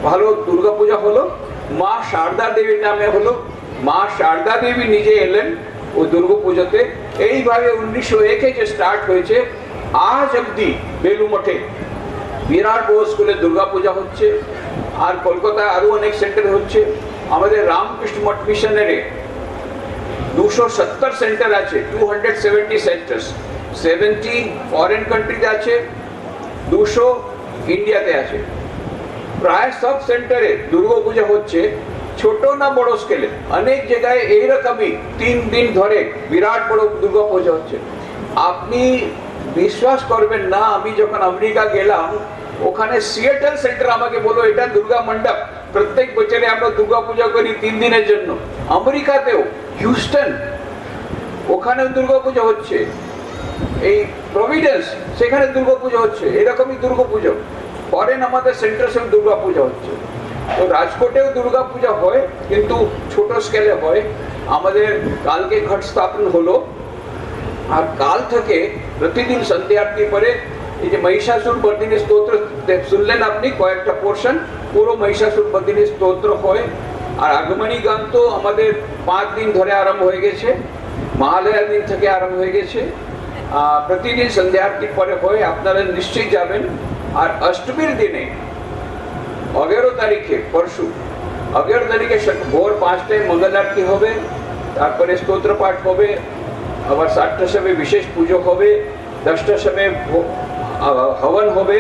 ভালো দুর্গা পূজা হলো। মা শারদা দেবীর নামে হলো। মা শারদা দেবী নিজে এলেন ও দুর্গা পুজোতে। এইভাবে 1901-এ যে স্টার্ট হয়েছে, আজ অব্দি বেলু মঠে বিরাট বড় স্কুলে দুর্গা পূজা হচ্ছে। আর কলকাতায় আরো অনেক সেন্টার হচ্ছে। আমাদের রামকৃষ্ণ মঠ মিশনারে 270 সেন্টার আছে, 270 সেন্টার্স। 70 ফরেন কান্ট্রিতে আছে, 200 ইন্ডিয়াতে আছে। প্রায় সব সেন্টারে দুর্গা পূজা হচ্ছে, ছোট না বড় স্কেলে। অনেক জায়গায় এইরকমই 3 দিন ধরে বিরাট বড় দুর্গা পূজা হচ্ছে। আপনি বিশ্বাস করবেন না, আমি যখন আমেরিকা গেলাম, ওখানে সিয়েটল সেন্টার আমাকে বলো এটা দুর্গা মণ্ডপ, প্রত্যেক বছরে আমরা দুর্গা পূজা করি 3 দিনের জন্য। আমেরিকাতেও হিউস্টন, ওখানেও দুর্গা পূজা হচ্ছে। এই প্রভিডেন্স, সেখানে দুর্গা পূজা হচ্ছে। এরকমই দুর্গা পুজো ফরেন আমাদের সেন্টারে দুর্গা পূজা হচ্ছে। তো রাজকোটেও দুর্গা পূজা হয়, কিন্তু ছোট স্কেলে হয়। আমাদের কালকে ঘট স্থাপন হলো। আর কাল থেকে প্রতিদিন সন্ধ্যা আরতি পরে এই যে মহিষাসুর মর্দিনী স্তোত্র শুনলেন আপনি কয়েকটা পোর্শন, পুরো মহিষাসুর মর্দিনী স্তোত্র হয়। আর আগমনী গান তো আমাদের 5 দিন ধরে আরম্ভ হয়ে গেছে, মহালয়ার দিন থেকে আরম্ভ হয়ে গেছে। প্রতিদিন সন্ধ্যা আরতির পরে হয়, আপনারা নিশ্চয়ই যাবেন। আর অষ্টমীর দিনে 11 তারিখে, পরশু 11 তারিখে ভোর 5টায় মঙ্গল আরতি হবে, তারপরে স্তোত্র পাঠ হবে, আবার 7টার সময় বিশেষ পুজো হবে, 10টার সময় হবন হবে,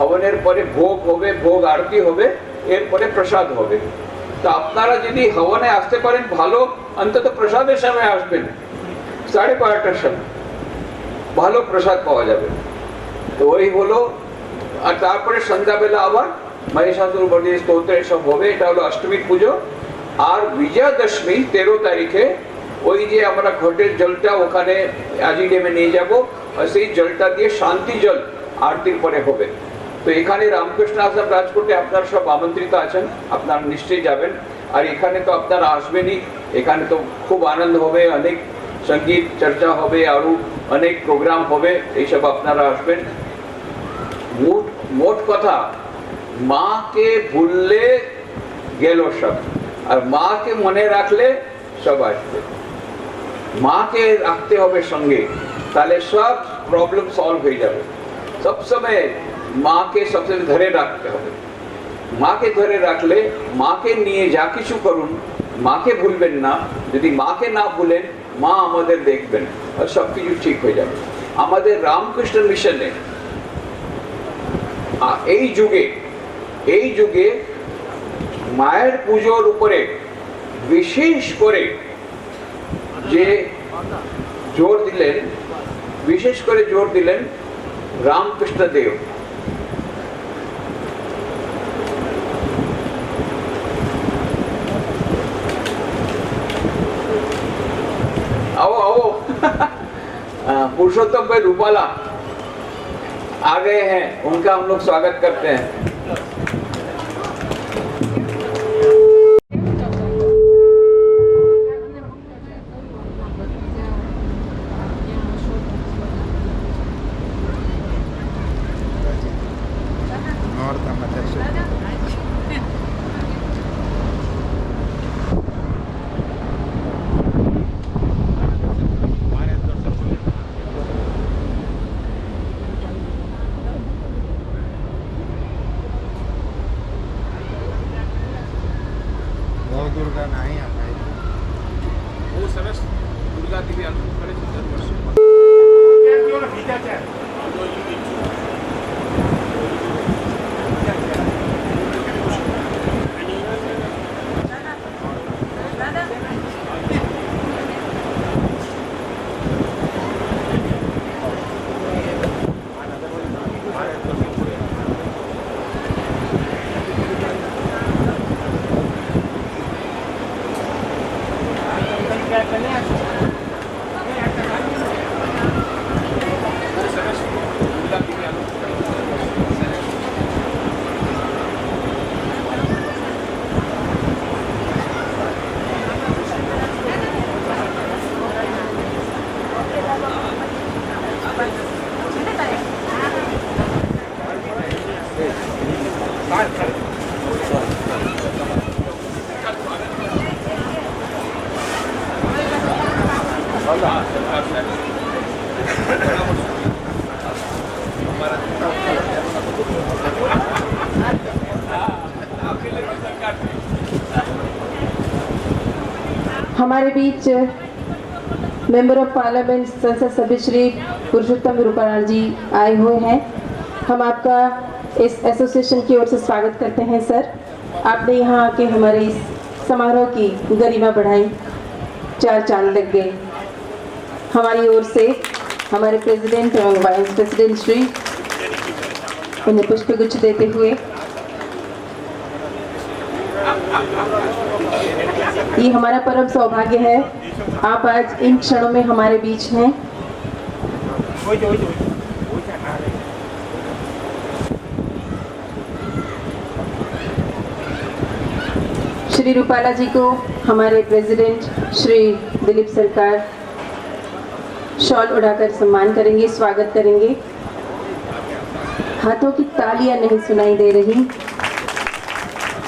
হবনের পরে ভোগ হবে, ভোগ আরতি হবে, এরপরে প্রসাদ হবে। তো আপনারা যদি হবনে আসতে পারেন ভালো, অন্তত প্রসাদের সময় আসবেন 12:30টার সময়, ভালো প্রসাদ পাওয়া যাবে। তো ওই হলো। আর তারপরে সন্ধ্যাবেলা আবার মহিষাসুর মর্দিনী স্তোত্র এসব হবে। এটা হলো অষ্টমীর পুজো। আর বিজয়াদশমী 13 তারিখে ওই যে আমরা ঘটের জলটা ওখানে আজি ড্যামে নিয়ে যাব, আর সেই জলটা দিয়ে শান্তি জল আরতির পরে হবে। তো এখানে রামকৃষ্ণ আশ্রম রাজকোটে আপনারা সব আমন্ত্রিত আছেন, আপনারা নিশ্চয়ই যাবেন। আর এখানে তো আপনারা আসবেনই, এখানে তো খুব আনন্দ হবে, অনেক সঙ্গীত চর্চা হবে, আরও অনেক প্রোগ্রাম হবে, এইসব আপনারা আসবেন। মোট কথা, মাকে ভুললে গেল সব, আর মাকে মনে রাখলে সব আসবে। মাকে রাখতে হবে সঙ্গে, তাহলে সব প্রবলেম সলভ হয়ে যাবে। সবসময় মাকে সবসময় ধরে রাখতে হবে। মাকে ধরে রাখলে, মাকে নিয়ে যা কিছু করুন, মাকে ভুলবেন না। যদি মাকে না ভুলেন, মা আমাদের দেখবেন, আর সব কিছু ঠিক হয়ে যাবে। আমাদের রামকৃষ্ণ মিশনে এই যুগে মায়ের পুজোর উপরে বিশেষ করে যে জোর দিলেন রামকৃষ্ণ দেব। आओ पुरुषोत्तम भाई रूपाला आ गए हैं, उनका हम लोग स्वागत करते हैं। हमारे बीच मेंबर ऑफ पार्लियामेंट संसद सभ्य श्री पुरुषोत्तम रूपाला जी आए हुए हैं। हम आपका इस एसोसिएशन की ओर से स्वागत करते हैं सर। आपने यहाँ आके हमारे इस समारोह की गरिमा बढ़ाई, 4 चांद लग गए। हमारी ओर से हमारे प्रेसिडेंट एवं वाइस प्रेसिडेंट श्री उन्हें पुष्पगुच्छ देते हुए ये हमारा परम सौभाग्य है, आप आज इन क्षणों में हमारे बीच हैं। श्री रूपाला जी को हमारे प्रेसिडेंट श्री दिलीप सरकार शॉल उड़ाकर सम्मान करेंगे, स्वागत करेंगे। हाथों की तालियां नहीं सुनाई दे रही।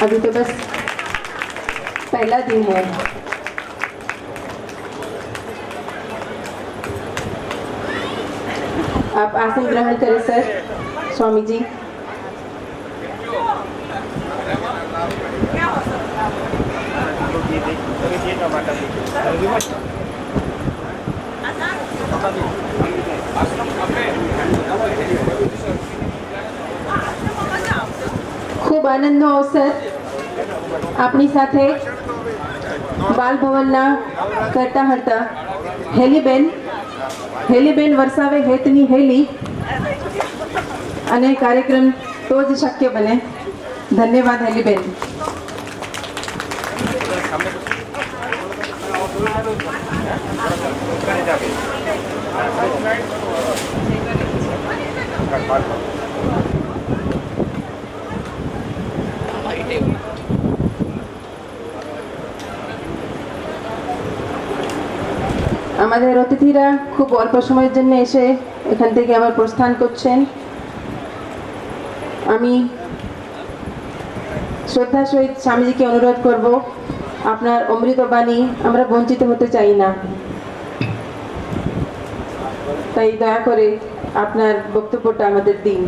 अभी तो बस पहला दिन है। आप आसन ग्रहण करें सर, स्वामी जी। ખૂબ આનંદનો અવસર આપણી સાથે બાલ ભવનના કરતા હતા હેલીબેન વરસાવે હેતની હેલી અને કાર્યક્રમ તો જ શક્ય બને. ધન્યવાદ હેલીબેન. আমাদের অতিথিরা খুব অল্প সময়ের জন্য এসে এখান থেকে আবার প্রস্থান করছেন। আমি শ্রদ্ধার সহিত স্বামীজিকে অনুরোধ করব, আপনার অমৃত বাণী আমরা বঞ্চিত হতে চাই না, তাই দয়া করে আপনার বক্তব্যটা আমাদের দিন।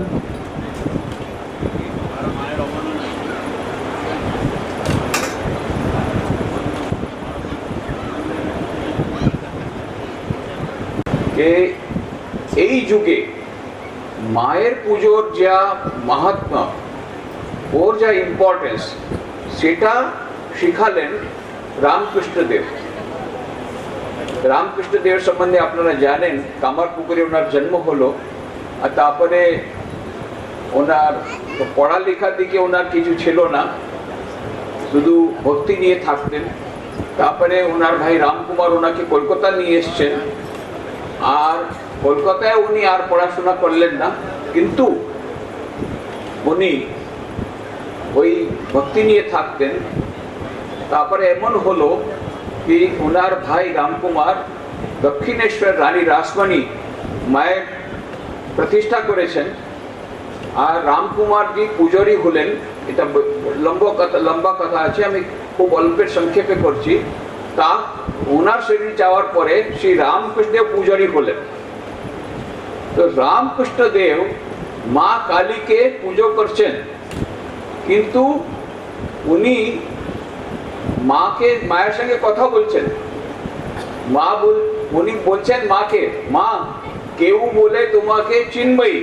এই যুগে মায়ের পুজোর যা মাহাত্ম্য, ওর যা ইম্পর্টেন্স, সেটা শিখালেন রামকৃষ্ণদেব। রামকৃষ্ণদেবের সম্বন্ধে আপনারা জানেন, কামারপুকুরে ওনার জন্ম হলো, আর তারপরে ওনার পড়ালেখার দিকে ওনার কিছু ছিল না, শুধু ভক্তি নিয়ে থাকতেন। তারপরে ওনার ভাই রামকুমার ওনাকে কলকাতা নিয়ে এসছেন, আর কলকাতায় উনি আর পড়াশোনা করলেন না, কিন্তু উনি ওই ভক্তি নিয়ে থাকতেন। তারপরে এমন হলো কি ওনার ভাই রামকুমার দক্ষিণেশ্বর রানী রাসমণি মায়ের প্রতিষ্ঠা করেছেন, আর রামকুমারজি পূজারী হলেন। এটা লম্বা কথা আছে, আমি খুব অল্পের সংক্ষেপে করছি। তা ওনার শরীর যাওয়ার পরে শ্রী রামকৃষ্ণদেব পূজারী হলেন। তো রামকৃষ্ণদেব মা কালীকে পুজো করছেন, কিন্তু উনি মায়ের সঙ্গে কথা বলছেন। উনি বলছেন মাকে, মা কেউ বলে তোমাকে চিন্ময়ী,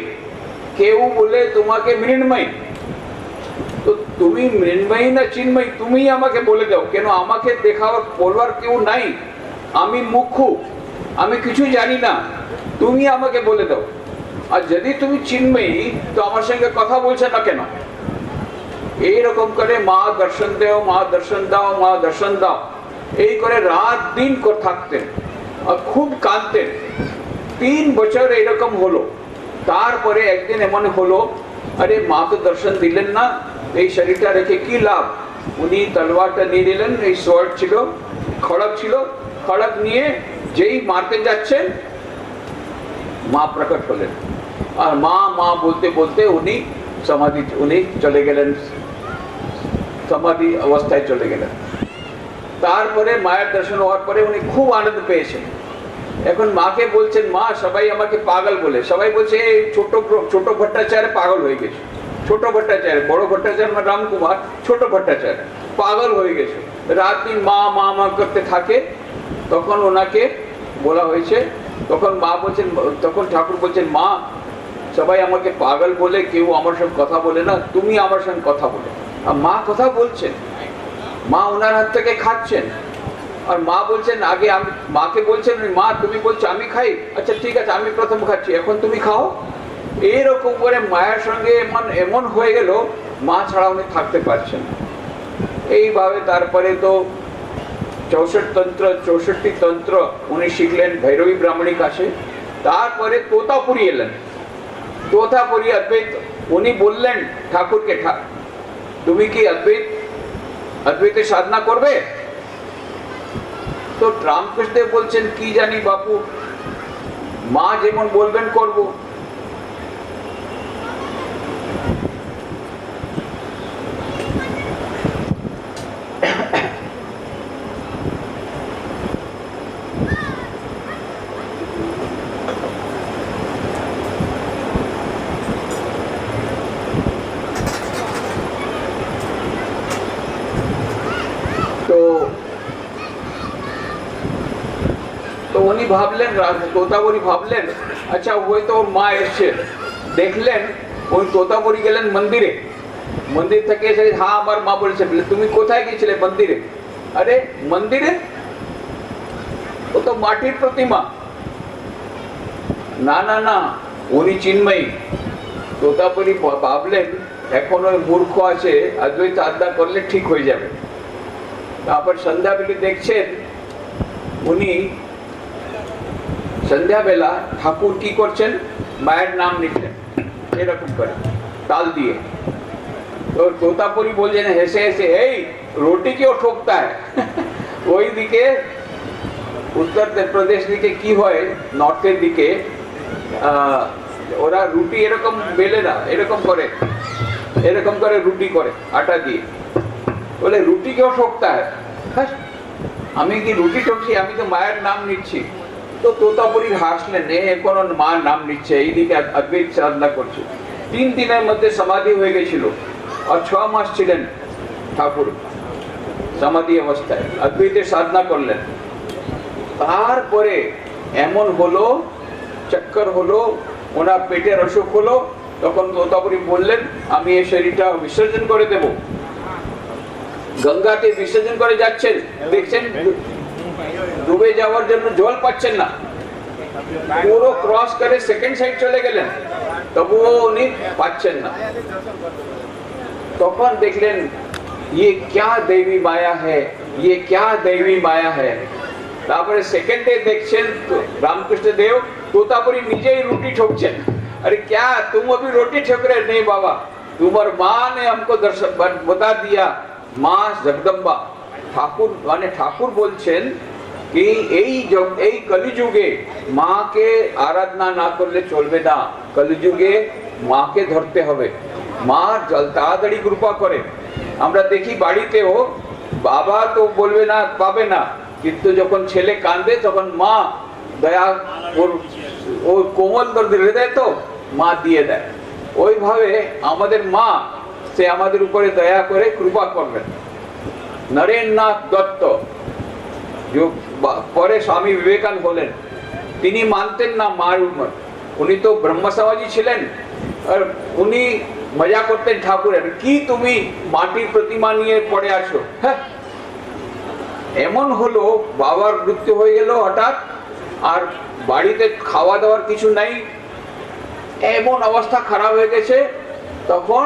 কেউ বলে তোমাকে মৃন্ময়ী, তো তুমি মৃন্ময়ী না চিন্ময়ী তুমি আমাকে বলে দাও, কেন আমাকে দেখাবার বলবার কেউ নাই, আমি মুখ্য, আমি কিছু জানি না, তুমি আমাকে বলে দাও। আর যদি তুমি চিন্ময়ী তো আমার সঙ্গে কথা বলছে না কেন? এইরকম করে মা দর্শন দেও, মা দর্শন দাও, মা দর্শন দাও, এই করে রাত দিন করে থাকতেন আর খুব কাঁদতেন। 3 বছর এরকম হলো। তারপরে একদিন এমন হলো, আরে মা তো দর্শন দিলেন না, এই শরীরটা রেখে কি লাভ? উনি তলোয়ারটা নিয়ে নিলেন, এই সোয়ার্ড ছিল, খড়গ ছিল, খড়গ নিয়ে যেই মারতে যাচ্ছেন মা প্রকট হলেন, আর মা মা বলতে বলতে উনি চলে গেলেন, সমাধি অবস্থায় চলে গেলেন। তারপরে মায়ের দর্শন হওয়ার পরে উনি খুব আনন্দ পেয়েছেন। এখন মাকে বলছেন, মা সবাই আমাকে পাগল বলে, সবাই বলছে এই ছোট ভট্টাচার্য পাগল হয়ে গেছে। ছোট ভট্টাচার্য, বড় ভট্টাচার্য রামকুমার, ছোট ভট্টাচার্য পাগল হয়ে গেছে, রাত দিন মা মা মা করতে থাকে। তখন ওনাকে বলা হয়েছে, তখন ঠাকুর বলছেন, মা সবাই আমাকে পাগল বলে, কেউ আমার সঙ্গে কথা বলে না, তুমি আমার সঙ্গে কথা বলে। আর মা কথা বলছেন, মা ওনার হাত থেকে খাচ্ছেন, আর মা বলছেন, আগে আমি মাকে বলছেন, মা তুমি বলছো আমি খাই, আচ্ছা ঠিক আছে আমি প্রথম খাচ্ছি, এখন তুমি খাও। এইরকম করে মায়ের সঙ্গে এমন হয়ে গেল, মা ছাড়া উনি থাকতে পারছেন। এইভাবে তারপরে তো 64 তন্ত্র উনি শিখলেন ভৈরবী ব্রাহ্মণীর কাছে। তারপরে তোতাপুরি এলেন, তোতাপুরি অদ্বৈত। উনি বললেন ঠাকুরকে, তুমি কি অদ্বৈতের সাধনা করবে? তো রামকৃষ্ণদেব বলছেন, কি জানি বাপু, মা যেমন বলবেন করব। ভাবলেন, তোতাপুরি ভাবলেন আচ্ছা হয়তো ওর মা এসছে, দেখলেন ওই তোতাপুরি গেলেন মন্দিরে, মন্দির থেকে এসে হ্যাঁ আমার মা বলেছে, তুমি কোথায় গিয়েছিলে? মন্দিরে। আরে মন্দিরে? ও তো মাটির প্রতিমা। না না না, উনি চিন্ময়ী। তোতাপুরি ভাবলেন এখন ওই মূর্খ আছে, অদ্বৈত আড্ডা করলে ঠিক হয়ে যাবে। তারপর সন্ধ্যাবেলা দেখছেন উনি সন্ধ্যাবেলা ঠাকুর কি করছেন, মায়ের নাম নিচ্ছেন এরকম করে তাল দিয়ে। তো তোতাপুরি বলছেন হেসে হেসে, এই রুটি কেউ ঠোকতা है? ওই দিকে উত্তর প্রদেশ দিকে কি হয়, নর্থের দিকে ওরা রুটি এরকম বেলে না, এরকম করে রুটি করে আটা দিয়ে। বলে রুটি কেউ ঠোকতা है? আমি কি রুটি ঠকছি? আমি তো মায়ের নাম নিচ্ছি। তো তোতাপুরি হাসলেন, এখন মার নাম নিচ্ছে, এইদিকে অদ্বৈত সাধনা করছে। 3 দিনের মধ্যে সমাধি হয়ে গেছিল, আর 6 মাস ছিলেন ঠাকুর সমাধি অবস্থায়, অদ্বৈতের সাধনা করলেন। তারপরে এমন হলো, চক্কর হলো, ওনার পেটের অসুখ হলো। তখন তোতাপুরি বললেন আমি এই শরীরটা বিসর্জন করে দেব। গঙ্গাতে বিসর্জন করে যাচ্ছেন, দেখছেন ডুবে যাওয়ার জন্য জল পাচ্ছেন না, পুরো ক্রস করে সেকেন্ড সাইড চলে গেলেন, তবুও উনি পাচ্ছেন না। তখন দেখলেন ये क्या देवी माया है, ये क्या देवी माया है। তারপরে সেকেন্ডে দেখছেন রামকৃষ্ণ দেব তোতাপুরি নিজেই রুটি ঠকছেন। अरे क्या तुम अभी रोटी ठोक रहे? नहीं बाबा, तुम्हार माँ ने हमको दर्शन बता दिया, माँ जगदम्बा। ঠাকুর মানে ঠাকুর বলছেন কি এই কলিযুগে মাকে আরাধনা না করলে চলবে না, কলিযুগে মাকে ধরতে হবে। মা তাড়াতাড়ি কৃপা করে। আমরা দেখি বাড়িতেও বাবা তো বলবে না, পাবে না, কিন্তু যখন ছেলে কাঁদে তখন মা দয়া, ওর কোমল হৃদয় তো মা দিয়ে দেয়। ওইভাবে আমাদের মা সে আমাদের উপরে দয়া করে কৃপা করবেন। নরেন্দ্রনাথ দত্ত পরে স্বামী বিবেকানন্দ হলেন, তিনি মানতেন না মার উপর, উনি তো ব্রহ্ম সমাজী ছিলেন। আর উনি মজা করতেন ঠাকুরের, কি তুমি মাটির প্রতিমা নিয়ে পড়ে আছো? হ্যাঁ, এমন হলো বাবার মৃত্যু হয়ে গেল হঠাৎ, আর বাড়িতে খাওয়া দাওয়ার কিছু নাই, এমন অবস্থা খারাপ হয়ে গেছে। তখন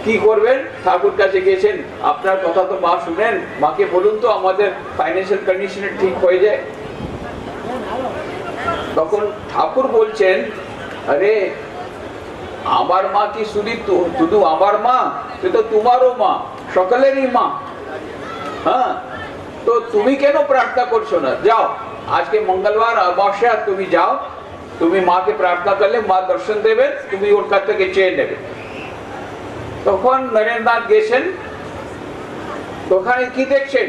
কি করবেন? ঠাকুর কাছে গিয়েছেন, আপনার কথা তো মা শুনেন, মাকে বলুন তো আমাদের ফাইন্যান্সিয়াল কন্ডিশন ঠিক হয়ে যায়। তখন ঠাকুর বলছেন, আরে আমার মা কি শুধু আমার মা, সে তো তোমারও মা, সকলেরই মা। হ্যাঁ, তো তুমি কেন প্রার্থনা করছো না? যাও, আজকে মঙ্গলবার অমাবস্যা, তুমি যাও, তুমি মাকে প্রার্থনা করলে মা দর্শন দেবেন, তুমি ওর কাছ থেকে চেয়ে নেবে। তখন নরেন্দ্রনাথ গেছেন, ওখানে কি দেখছেন?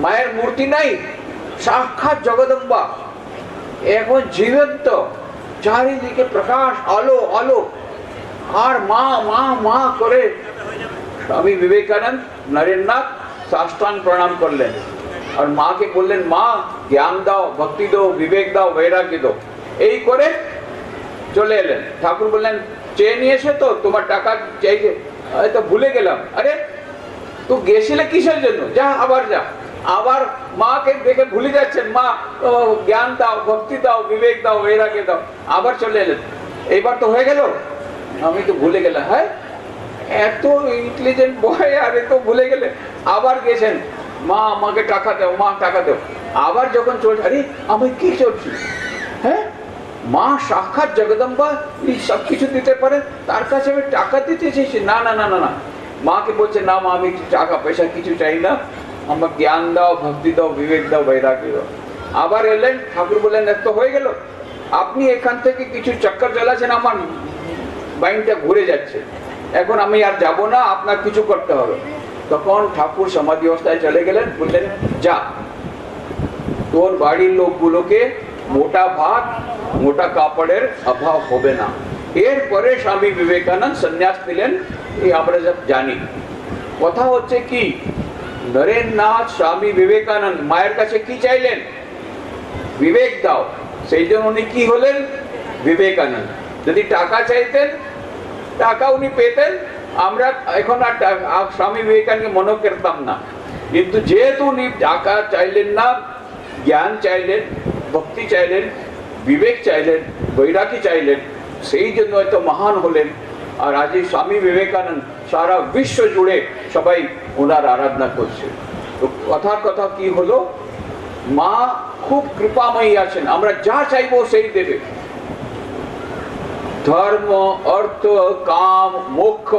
মায়ের মূর্তি নাই, সাক্ষাৎ জগদম্বা এখন জীবন্ত, চারিদিকে প্রকাশ, আলো আলো, আর মা মা মা করে। স্বামী বিবেকানন্দ নরেন্দ্রনাথ সাষ্টাঙ্গ প্রণাম করলেন, আর মাকে বললেন, মা জ্ঞান দাও, ভক্তি দাও, বিবেক দাও, বৈরাগ্য দাও। এই করে চলে এলেন। ঠাকুর বললেন, চেয়ে নিয়ে এসে তো তোমার টাকা চাইছে, তো ভুলে গেলাম। আরে তো গেছিলে কিসের জন্য? যা, আবার যা। আবার মাকে দেখে ভুলে যাচ্ছেন, মা জ্ঞান দাও, ভক্তি দাও, বিবেক দাও, বৈরাগ্য দাও। আবার চলে এলেন, এইবার তো হয়ে গেল, আমি তো ভুলে গেলাম। হ্যাঁ, এত ইন্টেলিজেন্ট বয়, আর এত ভুলে গেলে। আবার গেছেন, মা আমাকে টাকা দাও, মা টাকা দাও। আবার যখন চলছে, আরে আমি কি চলছি? হ্যাঁ, মা সাক্ষাৎ জগদম্বা, সব কিছু দিতে পারে, তার কাছে আমি টাকা দিতে চাইছি? না না না না না। মাকে বলছে, না মা, আমি টাকা পয়সা কিছু চাই না, আমার জ্ঞান দাও, ভক্তি দাও, বিবেক দাও, বৈরাগ্য দাও। আবার এলেন, ঠাকুর বললেন, এত হয়ে গেল, আপনি এখান থেকে কিছু চক্কর চালাচ্ছেন, আমার মাইন্ডটা ঘুরে যাচ্ছে, এখন আমি আর যাব না, আপনার কিছু করতে হবে। তখন ঠাকুর সমাধি অবস্থায় চলে গেলেন, বললেন, যা, তোর বাড়ির লোকগুলোকে মোটা ভাত, মোটা কাপড়ের অভাব হবে না। এরপরে স্বামী বিবেকানন্দ সন্ন্যাস নিলেন, এই আমরা সব জানি। কথা হচ্ছে কি, নরেন্দ্রনাথ স্বামী বিবেকানন্দ মায়ের কাছে কি চাইলেন? বিবেক দাও, সেই জন্য উনি কি হলেন? বিবেকানন্দ। যদি টাকা চাইতেন, টাকা উনি পেতেন, আমরা এখন আর স্বামী বিবেকানন্দকে মনে করতাম না। কিন্তু যেহেতু উনি টাকা চাইলেন না, জ্ঞান চাইলেন, ভক্তি চাইলেন, বিবেক চাইলেন, বৈরাগী চাইলেন, সেই জন্য হয়তো মহান হলেন। আর আজ এই স্বামী বিবেকানন্দ সারা বিশ্ব জুড়ে সবাই ওনার আরাধনা করছে। তো কথার কথা কি হলো, মা খুব কৃপাময়ী আছেন, আমরা যা চাইবো সেই দেবে। ধর্ম, অর্থ, কাম, মোক্ষ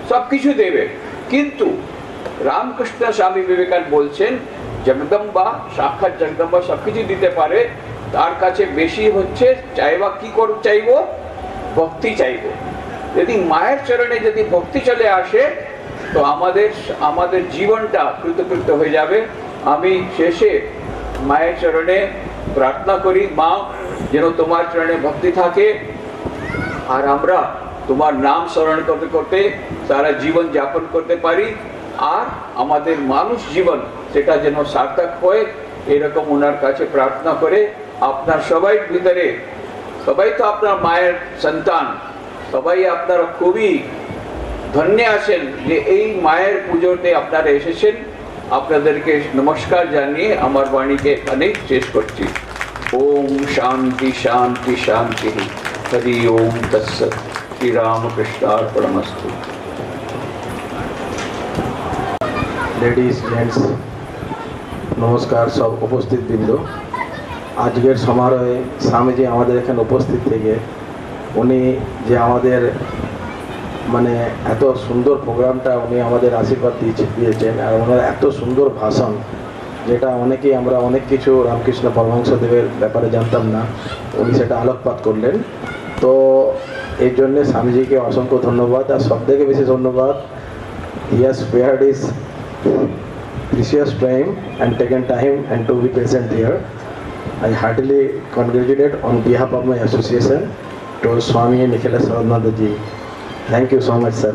সবকিছু দেবে। কিন্তু রামকৃষ্ণ স্বামী বিবেকানন্দ বলছেন, জগদম্বা, সাক্ষাৎ জগদম্বা সবকিছু দিতে পারে, তার কাছে বেশি হচ্ছে চাইবা কি চাইবো? ভক্তি চাইবো। যদি মায়ের চরণে যদি ভক্তি চলে আসে তো আমাদের জীবনটা কৃতকৃত্য হয়ে যাবে। আমি শেষে মায়ের চরণে প্রার্থনা করি, মা যেন তোমার চরণে ভক্তি থাকে, আর আমরা তোমার নাম স্মরণ করতে করতে সারা জীবন যাপন করতে পারি, আর আমাদের মানুষ জীবন সেটা যেন সার্থক হয়, এরকম ওনার কাছে প্রার্থনা করে আপনার সবাই ভিতরে, সবাই তো আপনার মায়ের সন্তান, সবাই আপনারা খুবই ধন্য আছেন যে এই মায়ের পুজোতে আপনারা এসেছেন। আপনাদেরকে নমস্কার জানিয়ে আমার বাণীকে এখানে শেষ করছি। ওম শান্তি শান্তি শান্তি। হরি ওম তৎসৎ। শ্রী রামকৃষ্ণার্পণমস্তু। লেডিস, জেন্টস, নমস্কার সব উপস্থিত বৃন্দ। আজকের সমারোহে স্বামীজি আমাদের এখানে উপস্থিত থেকে উনি যে আমাদের মানে এত সুন্দর প্রোগ্রামটা উনি আমাদের আশীর্বাদ দিয়েছেন, আর ওনার এত সুন্দর ভাষণ, যেটা আমরা অনেক কিছু রামকৃষ্ণ পরমহংসদেবের ব্যাপারে জানতাম না, উনি সেটা আলোকপাত করলেন। তো এই জন্যে স্বামীজিকে অসংখ্য ধন্যবাদ। আর সবথেকে বেশি ধন্যবাদ, he has spared his precious time and taken time and to be present here. I heartily congratulate on behalf of my association to Swami Nikhilesarananda ji. Thank you so much, sir.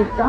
একটা